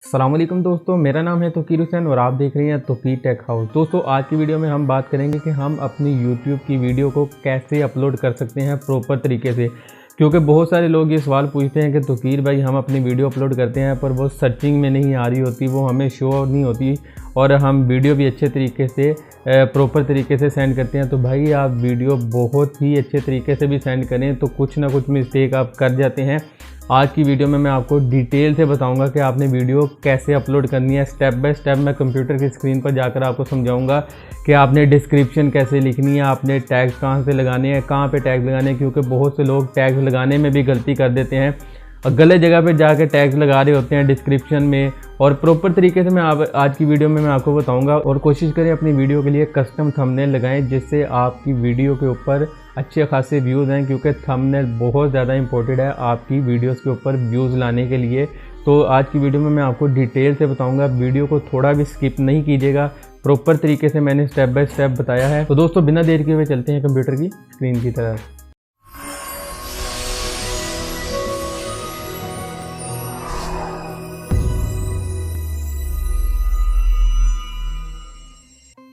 अस्सलाम वालेकुम दोस्तों, मेरा नाम है तौकीर हुसैन और आप देख रहे हैं तौकीर टेक हाउस। दोस्तों आज की वीडियो में हम बात करेंगे कि हम अपनी यूट्यूब की वीडियो को कैसे अपलोड कर सकते हैं प्रॉपर तरीके से। क्योंकि बहुत सारे लोग ये सवाल पूछते हैं कि तौकीर भाई हम अपनी वीडियो अपलोड करते हैं पर वो सर्चिंग में नहीं आ रही होती, वो हमें शो नहीं होती और हम वीडियो भी अच्छे तरीके से प्रॉपर तरीके से सेंड करते हैं। तो भाई आप वीडियो बहुत ही अच्छे तरीके से भी सेंड करें तो कुछ ना कुछ मिस्टेक आप कर जाते हैं। आज की वीडियो में मैं आपको डिटेल से बताऊंगा कि आपने वीडियो कैसे अपलोड करनी है। स्टेप बाय स्टेप मैं कंप्यूटर की स्क्रीन पर जाकर आपको समझाऊंगा कि आपने डिस्क्रिप्शन कैसे लिखनी है, आपने टैग्स कहां से लगाने हैं, कहां पे टैग लगाने हैं। क्योंकि बहुत से लोग टैग्स लगाने में भी गलती कर देते हैं और गलत जगह पे जाके टैग्स लगा रहे होते हैं डिस्क्रिप्शन में। और प्रॉपर तरीके से मैं आज की वीडियो में मैं आपको बताऊंगा। और कोशिश करें अपनी वीडियो के लिए कस्टम थंबनेल लगाएं जिससे आपकी वीडियो के ऊपर अच्छे खासे व्यूज़ हैं, क्योंकि थंबनेल बहुत ज़्यादा इंपॉर्टेंट है आपकी वीडियोस के ऊपर व्यूज़ लाने के लिए। तो आज की वीडियो में मैं आपको डिटेल से बताऊंगा, वीडियो को थोड़ा भी स्किप नहीं कीजिएगा, प्रॉपर तरीके से मैंने स्टेप बाय स्टेप बताया है। तो दोस्तों बिना देर किए हुए चलते हैं कंप्यूटर की स्क्रीन की तरफ।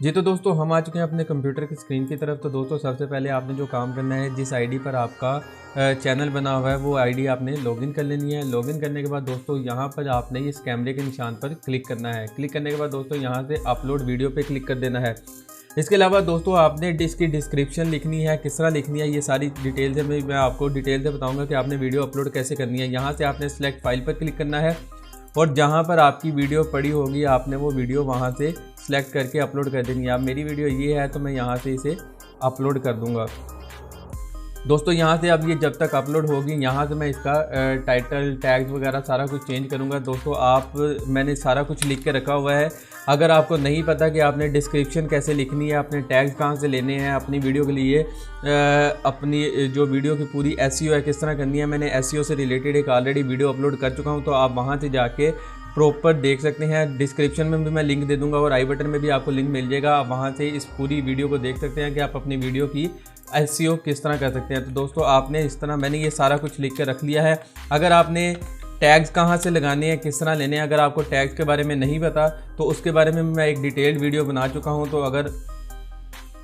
जी तो दोस्तों हम आ चुके हैं अपने कंप्यूटर की स्क्रीन की तरफ। तो दोस्तों सबसे पहले आपने जो काम करना है, जिस आईडी पर आपका चैनल बना हुआ है वो आईडी आपने लॉगिन कर लेनी है। लॉगिन करने के बाद दोस्तों यहाँ पर आपने इस कैमरे के निशान पर क्लिक करना है। क्लिक करने के बाद दोस्तों यहाँ से अपलोड वीडियो पे क्लिक कर देना है। इसके अलावा दोस्तों आपने इसकी डिस्क्रिप्शन लिखनी है, किस तरह लिखनी है, ये सारी डिटेल से मैं आपको डिटेल से बताऊँगा कि आपने वीडियो अपलोड कैसे करनी है। यहाँ से आपने सेलेक्ट फाइल पर क्लिक करना है और जहाँ पर आपकी वीडियो पड़ी होगी आपने वो वीडियो वहाँ से सिलेक्ट करके अपलोड कर देनी है। अब मेरी वीडियो ये है तो मैं यहाँ से इसे अपलोड कर दूँगा। दोस्तों यहाँ से अब ये जब तक अपलोड होगी यहाँ से मैं इसका टाइटल टैग्स वगैरह सारा कुछ चेंज करूँगा। दोस्तों मैंने सारा कुछ लिख के रखा हुआ है। अगर आपको नहीं पता कि आपने डिस्क्रिप्शन कैसे लिखनी है, अपने टैग्स कहाँ से लेने हैं अपनी वीडियो के लिए, अपनी जो वीडियो की पूरी एसईओ है किस तरह करनी है, मैंने एसईओ से रिलेटेड एक ऑलरेडी वीडियो अपलोड कर चुका हूँ। तो आप वहाँ से जाके प्रॉपर देख सकते हैं। डिस्क्रिप्शन में भी मैं लिंक दे दूंगा और आई बटन में भी आपको लिंक मिल जाएगा। आप वहाँ से इस पूरी वीडियो को देख सकते हैं कि आप अपनी वीडियो की एसईओ किस तरह कर सकते हैं। तो दोस्तों आपने इस तरह मैंने ये सारा कुछ लिख कर रख लिया है। अगर आपने टैग्स कहाँ से लगाने हैं, किस तरह लेने हैं, अगर आपको टैग्स के बारे में नहीं पता तो उसके बारे में मैं एक डिटेल्ड वीडियो बना चुका हूँ। तो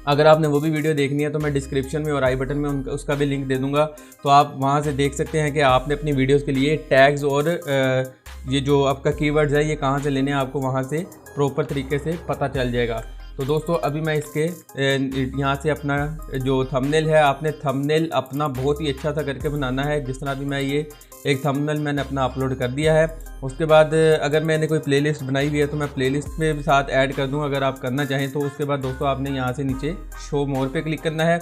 अगर आपने वो भी वीडियो देखनी है तो मैं डिस्क्रिप्शन में और आई बटन में उसका भी लिंक दे दूंगा। तो आप वहाँ से देख सकते हैं कि आपने अपनी वीडियोज़ के लिए टैग्स और ये जो आपका कीवर्ड्स है ये कहाँ से लेने हैं, आपको वहाँ से प्रॉपर तरीके से पता चल जाएगा। तो दोस्तों अभी मैं इसके यहाँ से अपना जो थंबनेल है, आपने थंबनेल अपना बहुत ही अच्छा सा करके बनाना है। जिस तरह अभी मैं ये एक थंबनेल मैंने अपना अपलोड कर दिया है। उसके बाद अगर मैंने कोई प्लेलिस्ट बनाई हुई है तो मैं प्लेलिस्ट में भी साथ ऐड कर दूँ अगर आप करना चाहें तो। उसके बाद दोस्तों आपने यहाँ से नीचे शो मोर पे क्लिक करना है।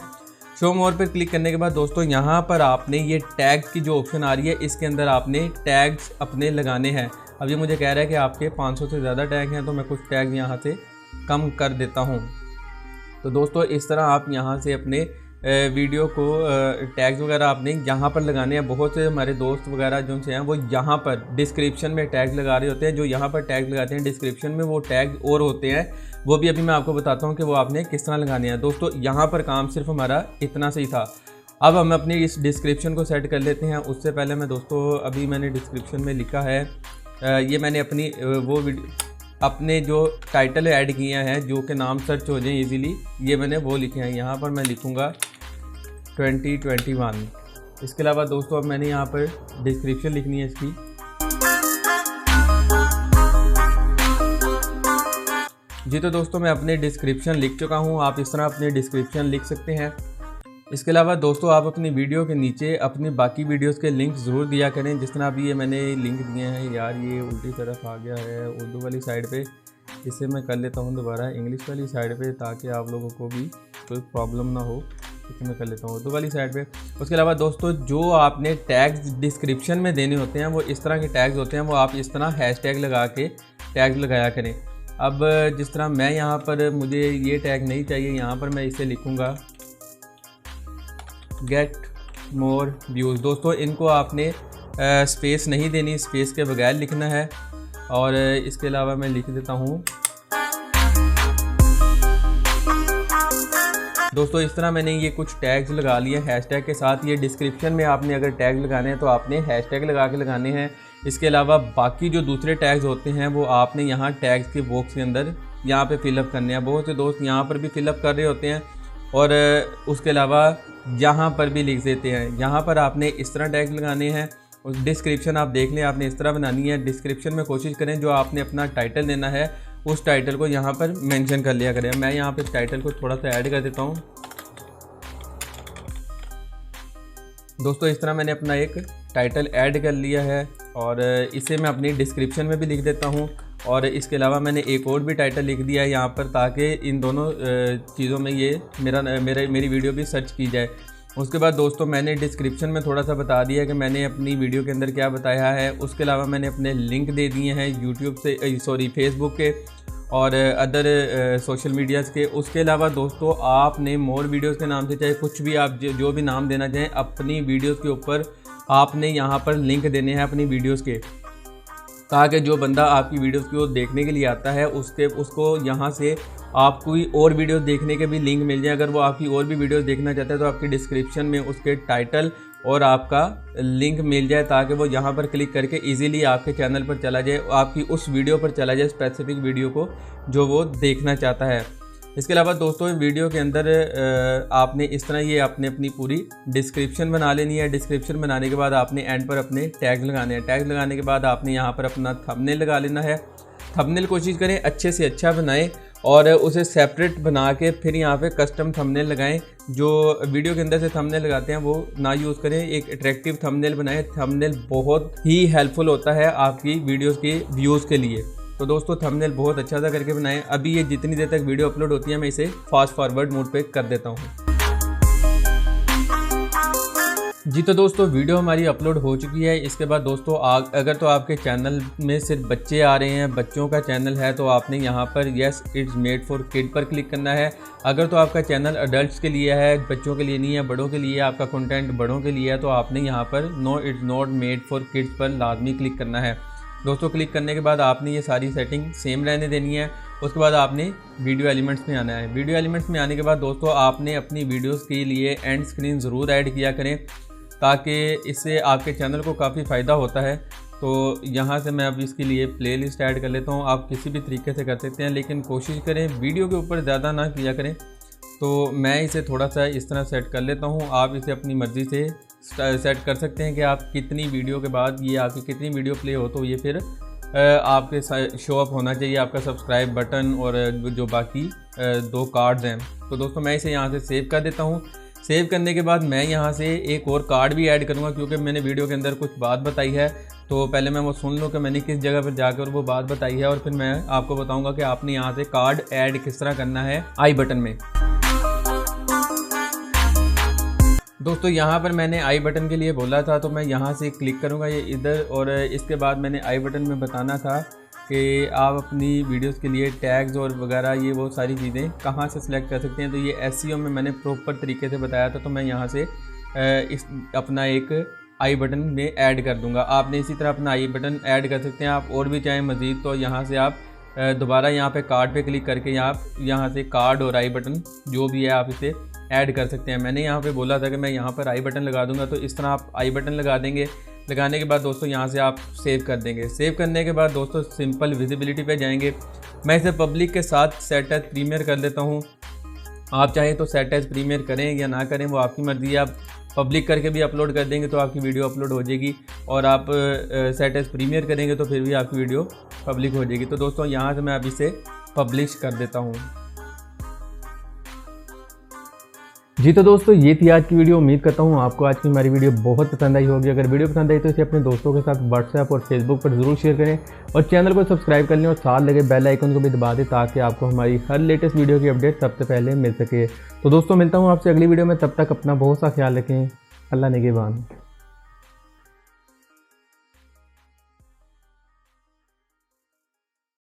शो मोर पर क्लिक करने के बाद दोस्तों यहाँ पर आपने ये टैग की जो ऑप्शन आ रही है इसके अंदर आपने टैग्स अपने लगाने हैं। अब ये मुझे कह रहा है कि आपके 500 से ज़्यादा टैग हैं तो मैं कुछ टैग यहाँ से कम कर देता हूँ। तो दोस्तों इस तरह आप यहाँ से अपने वीडियो को टैग्स वगैरह आपने यहाँ पर लगाने हैं। बहुत से हमारे दोस्त वगैरह जो से हैं वो यहाँ पर डिस्क्रिप्शन में टैग लगा रहे होते हैं। जो यहाँ पर टैग लगाते हैं डिस्क्रिप्शन में वो टैग और होते हैं, वो भी अभी मैं आपको बताता हूँ कि वो आपने किस तरह लगाने हैं। दोस्तों यहाँ पर काम सिर्फ हमारा इतना से ही था। अब हम अपनी इस डिस्क्रिप्शन को सेट कर लेते हैं। उससे पहले मैं दोस्तों अभी मैंने डिस्क्रिप्शन में लिखा है, ये मैंने अपनी वो अपने जो टाइटल ऐड किए हैं जो कि नाम सर्च हो जाए इजीली, ये मैंने वो लिखे हैं। यहाँ पर मैं लिखूँगा 2021। इसके अलावा दोस्तों अब मैंने यहाँ पर डिस्क्रिप्शन लिखनी है इसकी। जी तो दोस्तों मैं अपने डिस्क्रिप्शन लिख चुका हूँ, आप इस तरह अपने डिस्क्रिप्शन लिख सकते हैं। इसके अलावा दोस्तों आप अपनी वीडियो के नीचे अपनी बाकी वीडियोस के लिंक ज़रूर दिया करें। जिस तरह अभी ये मैंने लिंक दिए हैं, यार ये उल्टी तरफ आ गया है उर्दू वाली साइड पे, इसे मैं कर लेता हूँ दोबारा इंग्लिश वाली साइड पे ताकि आप लोगों को भी कोई प्रॉब्लम ना हो। इसे मैं कर लेता हूँ उर्दू वाली साइड पे। उसके अलावा दोस्तों जो आपने टैग्स डिस्क्रिप्शन में देने होते हैं वो इस तरह के टैग्स होते हैं, वो आप इस तरह हैशटैग लगा के टैग्स लगाया करें। अब जिस तरह मैं यहाँ पर मुझे ये टैग नहीं चाहिए, यहाँ पर मैं इसे लिखूँगा गेट मोर व्यूज़। दोस्तों इनको आपने स्पेस नहीं देनी, स्पेस के बगैर लिखना है। और इसके अलावा मैं लिख देता हूँ दोस्तों इस तरह मैंने ये कुछ टैग्स लगा लिए हैशटैग के साथ। ये डिस्क्रिप्शन में आपने अगर टैग लगाने हैं तो आपने हैशटैग लगा के लगाने हैं। इसके अलावा बाकी जो दूसरे टैग्स होते हैं वो आपने यहाँ टैग्स के बॉक्स के अंदर यहाँ पे फिलअप करने हैं। बहुत से दोस्त यहाँ पर भी फिलअप कर रहे होते हैं और उसके अलावा यहाँ पर भी लिख देते हैं। यहाँ पर आपने इस तरह टैग लगाने हैं। डिस्क्रिप्शन आप देख लें, आपने इस तरह बनानी है। डिस्क्रिप्शन में कोशिश करें जो आपने अपना टाइटल देना है उस टाइटल को यहाँ पर मेंशन कर लिया करें। मैं यहाँ पर टाइटल को थोड़ा सा ऐड कर देता हूँ। दोस्तों इस तरह मैंने अपना एक टाइटल ऐड कर लिया है और इसे मैं अपनी डिस्क्रिप्शन में भी लिख देता हूँ। और इसके अलावा मैंने एक और भी टाइटल लिख दिया है यहाँ पर, ताकि इन दोनों चीज़ों में ये मेरी वीडियो भी सर्च की जाए। उसके बाद दोस्तों मैंने डिस्क्रिप्शन में थोड़ा सा बता दिया कि मैंने अपनी वीडियो के अंदर क्या बताया है। उसके अलावा मैंने अपने लिंक दे दिए हैं यूट्यूब से फेसबुक के और अदर सोशल मीडियाज़ के। उसके अलावा दोस्तों आपने मोर वीडियोज़ के नाम से चाहे कुछ भी आप जो भी नाम देना चाहें अपनी वीडियोज़ के ऊपर आपने यहाँ पर लिंक देने हैं अपनी वीडियोज़ के, ताकि जो बंदा आपकी वीडियोज़ को देखने के लिए आता है उसको यहाँ से आप कोई और वीडियोज़ देखने के भी लिंक मिल जाए। अगर वो आपकी और भी वीडियोज़ देखना चाहता है तो आपकी डिस्क्रिप्शन में उसके टाइटल और आपका लिंक मिल जाए, ताकि वो यहाँ पर क्लिक करके इजीली आपके चैनल पर चला जाए, आपकी उस वीडियो पर चला जाए, स्पेसिफिक वीडियो को जो वो देखना चाहता है। इसके अलावा दोस्तों वीडियो के अंदर आपने इस तरह ये आपने अपनी पूरी डिस्क्रिप्शन बना लेनी है। डिस्क्रिप्शन बनाने के बाद आपने एंड पर अपने टैग लगाने हैं। टैग लगाने के बाद आपने यहाँ पर अपना थंबनेल लगा लेना है। थंबनेल कोशिश करें अच्छे से अच्छा बनाएं और उसे सेपरेट बना के फिर यहाँ पे कस्टम थंबनेल लगाएं। जो वीडियो के अंदर से थंबनेल लगाते हैं वो ना यूज़ करें, एक अट्रैक्टिव थंबनेल बनाएं। थंबनेल बहुत ही हेल्पफुल होता है आपकी वीडियोस के व्यूज़ के लिए। तो दोस्तों थंबनेल बहुत अच्छा सा करके बनाएं। अभी ये जितनी देर तक वीडियो अपलोड होती है मैं इसे फास्ट फॉरवर्ड मोड पे कर देता हूँ। जी तो दोस्तों वीडियो हमारी अपलोड हो चुकी है। इसके बाद दोस्तों अगर तो आपके चैनल में सिर्फ बच्चे आ रहे हैं, बच्चों का चैनल है, तो आपने यहाँ पर yes it's made for kid पर क्लिक करना है। अगर तो आपका चैनल अडल्ट्स के लिए है, बच्चों के लिए नहीं है, बड़ों के लिए, आपका कंटेंट बड़ों के लिए है, तो आपने यहाँ पर no it's not made for kids पर लाजमी क्लिक करना है। दोस्तों क्लिक करने के बाद आपने ये सारी सेटिंग सेम रहने देनी है। उसके बाद आपने वीडियो एलिमेंट्स में आना है। वीडियो एलिमेंट्स में आने के बाद दोस्तों आपने अपनी वीडियोस के लिए एंड स्क्रीन ज़रूर ऐड किया करें, ताकि इससे आपके चैनल को काफ़ी फ़ायदा होता है। तो यहाँ से मैं अब इसके लिए प्लेलिस्ट ऐड कर लेता हूँ। आप किसी भी तरीके से कर सकते हैं, लेकिन कोशिश करें वीडियो के ऊपर ज़्यादा ना किया करें। तो मैं इसे थोड़ा सा इस तरह सेट कर लेता हूँ। आप इसे अपनी मर्ज़ी से सेट कर सकते हैं कि आप कितनी वीडियो के बाद ये आपकी कितनी वीडियो प्ले हो, तो ये फिर आपके शो अप होना चाहिए आपका सब्सक्राइब बटन और जो बाकी 2 कार्ड्स हैं। तो दोस्तों मैं इसे यहाँ से सेव कर देता हूँ। सेव करने के बाद मैं यहाँ से एक और कार्ड भी ऐड करूँगा, क्योंकि मैंने वीडियो के अंदर कुछ बात बताई है। तो पहले मैं वो सुन लूँ कि मैंने किस जगह पर जाकर वो बात बताई है, और फिर मैं आपको बताऊँगा कि आपने यहाँ से कार्ड ऐड किस तरह करना है आई बटन में। दोस्तों यहाँ पर मैंने आई बटन के लिए बोला था, तो मैं यहाँ से क्लिक करूँगा ये इधर, और इसके बाद मैंने आई बटन में बताना था कि आप अपनी वीडियोस के लिए टैग्स और वगैरह ये वो सारी चीज़ें कहाँ से सिलेक्ट कर सकते हैं। तो ये एसईओ में मैंने प्रॉपर तरीके से बताया था, तो मैं यहाँ से इस अपना एक आई बटन में ऐड कर दूँगा। आपने इसी तरह अपना आई बटन ऐड कर सकते हैं। आप और भी चाहें मज़ीद तो यहाँ से आप दोबारा यहाँ पे कार्ड पे क्लिक करके आप यहाँ से कार्ड और आई बटन जो भी है आप इसे ऐड कर सकते हैं। मैंने यहाँ पे बोला था कि मैं यहाँ पर आई बटन लगा दूँगा, तो इस तरह आप आई बटन लगा देंगे। लगाने के बाद दोस्तों यहाँ से आप सेव कर देंगे। सेव करने के बाद दोस्तों सिंपल विजिबिलिटी पे जाएंगे। मैं इसे पब्लिक के साथ सेट एज प्रीमियर कर देता हूँ। आप चाहें तो सेट एज प्रीमियर करें या ना करें, वो आपकी मर्ज़ी है। आप पब्लिक करके भी अपलोड कर देंगे तो आपकी वीडियो अपलोड हो जाएगी, और आप सेट एज प्रीमियर करेंगे तो फिर भी आपकी वीडियो पब्लिक हो जाएगी। तो दोस्तों यहाँ से मैं अब इसे पब्लिश कर देता हूँ। जी तो दोस्तों ये थी आज की वीडियो। उम्मीद करता हूँ आपको आज की हमारी वीडियो बहुत पसंद आई होगी। अगर वीडियो पसंद आई तो इसे अपने दोस्तों के साथ व्हाट्सएप और फेसबुक पर ज़रूर शेयर करें, और चैनल को सब्सक्राइब कर लें और साथ लगे बेल आइकन को भी दबा दें, ताकि आपको हमारी हर लेटेस्ट वीडियो की अपडेट सबसे पहले मिल सके। तो दोस्तों मिलता हूँ आपसे अगली वीडियो में, तब तक अपना बहुत सा ख्याल रखें। अल्लाह निगहबान।